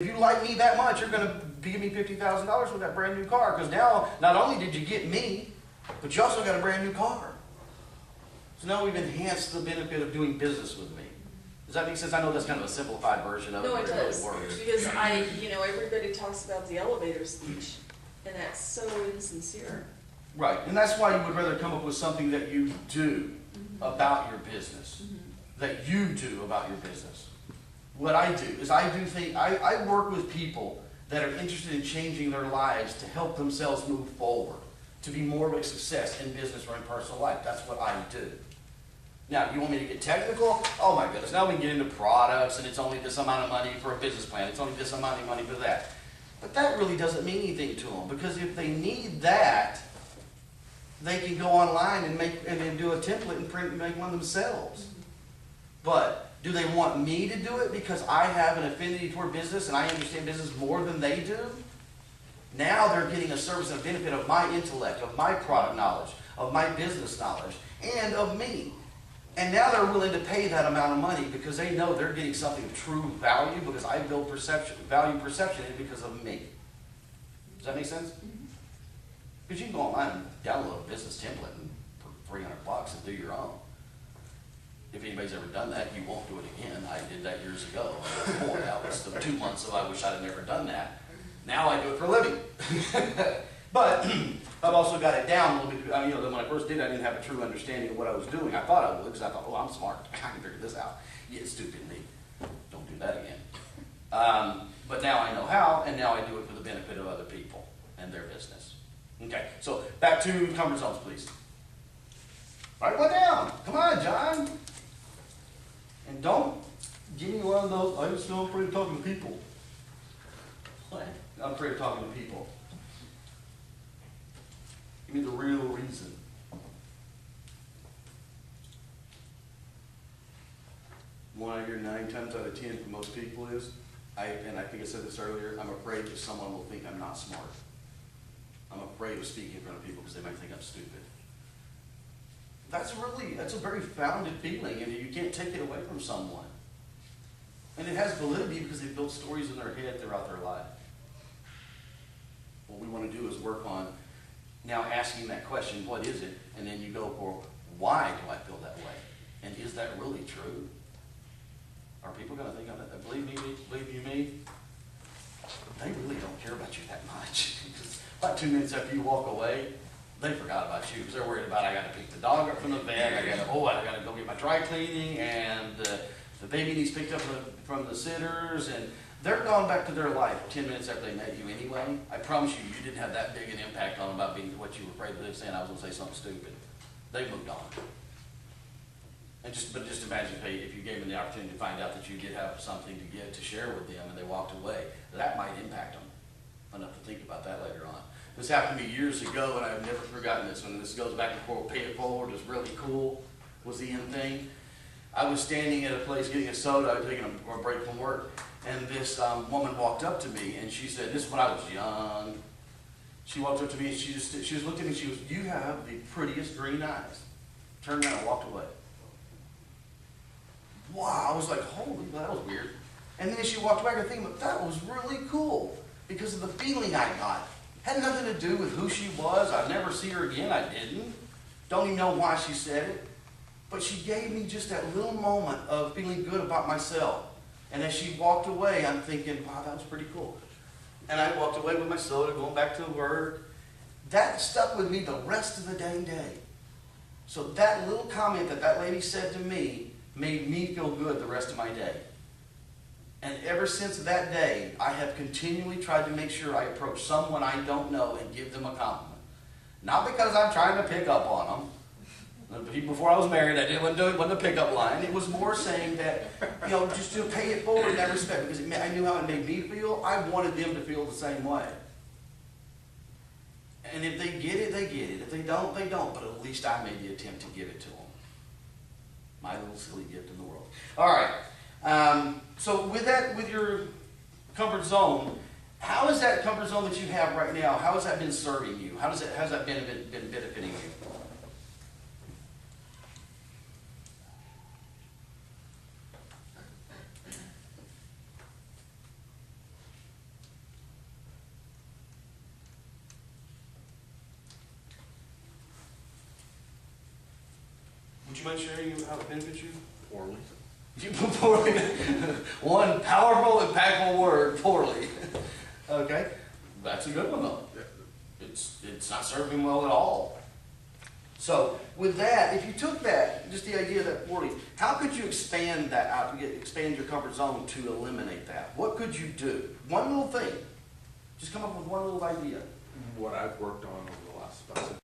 If you like me that much, you're going to give me $50,000 for that brand new car. Because now, not only did you get me, but you also got a brand new car. So now we've enhanced the benefit of doing business with me. Does that make sense? I know that's kind of a simplified version of it, No, but it it really does, works. because everybody talks about the elevator speech, and that's so insincere. Right, and that's why you would rather come up with something that you do about your business. That you do about your business. What I do is I work with people that are interested in changing their lives to help themselves move forward, to be more of a success in business or in personal life. That's what I do. Now, you want me to get technical? Oh my goodness, now we can get into products and it's only this amount of money for a business plan. It's only this amount of money for that. But that really doesn't mean anything to them, because if they need that, they can go online and do a template and print and make one themselves. But do they want me to do it because I have an affinity toward business and I understand business more than they do? Now they're getting a service and benefit of my intellect, of my product knowledge, of my business knowledge, and of me. And now they're willing to pay that amount of money because they know they're getting something of true value, because I build value perception in it because of me. Does that make sense? Because you can go online and download a business template and for $300 and do your own. If anybody's ever done that, you won't do it again. I did that years ago. Boy, that was the 2 months of I wish I'd have never done that. Now I do it for a living. But I've also got it down a little bit. When I first did it, I didn't have a true understanding of what I was doing. I thought I would, because I thought, oh, I'm smart. I can figure this out. Yeah, stupid me. Don't do that again. But now I know how, and now I do it for the benefit of other people and their business. Okay, so back to comfort zones, please. Write one down. Come on, John. And don't give me one of those, I'm still afraid of talking to people. What? I'm afraid of talking to people. Give me the real reason. One I hear 9 times out of 10 from most people is, and I think I said this earlier, I'm afraid that someone will think I'm not smart. I'm afraid of speaking in front of people because they might think I'm stupid. That's a very founded feeling, and you can't take it away from someone. And it has validity because they've built stories in their head throughout their life. What we want to do is work on now asking that question, what is it? And then you go for, why do I feel that way? And is that really true? Are people going to think of it? Believe you me, they really don't care about you that much. About 2 minutes after you walk away, they forgot about you because they're worried about, I got to pick the dog up from the vet, I got to go get my dry cleaning, and the baby needs picked up from the sitters, and they're gone back to their life 10 minutes after they met you anyway. I promise you, you didn't have that big an impact on them about being what you were afraid of them saying I was going to say something stupid. They moved on. But just imagine if you gave them the opportunity to find out that you did have something to share with them and they walked away. That might impact them enough to think about that later on. This happened to me years ago, and I've never forgotten this one. This goes back before Pay It Forward was really cool, was the end thing. I was standing at a place getting a soda. I was taking a break from work, and this woman walked up to me, and she said, this is when I was young. She walked up to me, and she just looked at me, and she goes, you have the prettiest green eyes. Turned around and walked away. Wow, I was like, holy, that was weird. And then she walked away, and I think, that was really cool, because of the feeling I got. Had nothing to do with who she was. I'd never see her again. I didn't. Don't even know why she said it. But she gave me just that little moment of feeling good about myself. And as she walked away, I'm thinking, wow, that was pretty cool. And I walked away with my soda, going back to work. That stuck with me the rest of the dang day. So that little comment that lady said to me made me feel good the rest of my day. And ever since that day, I have continually tried to make sure I approach someone I don't know and give them a compliment. Not because I'm trying to pick up on them. Before I was married, I didn't do it with a pickup line. It was more saying that, just to pay it forward in that respect, because I knew how it made me feel. I wanted them to feel the same way. And if they get it, they get it. If they don't, they don't. But at least I made the attempt to give it to them. My little silly gift in the world. All right. So with your comfort zone, how is that comfort zone that you have right now, how has that been serving you? How's that been benefiting you? Would you mind sharing how it benefits you? Poorly. You poorly. One powerful, impactful word, poorly. Okay, that's a good one though. It's not serving him well at all. So with that, if you took that, just the idea of that poorly, how could you expand that out, expand your comfort zone to eliminate that? What could you do? One little thing. Just come up with one little idea. What I've worked on over the last about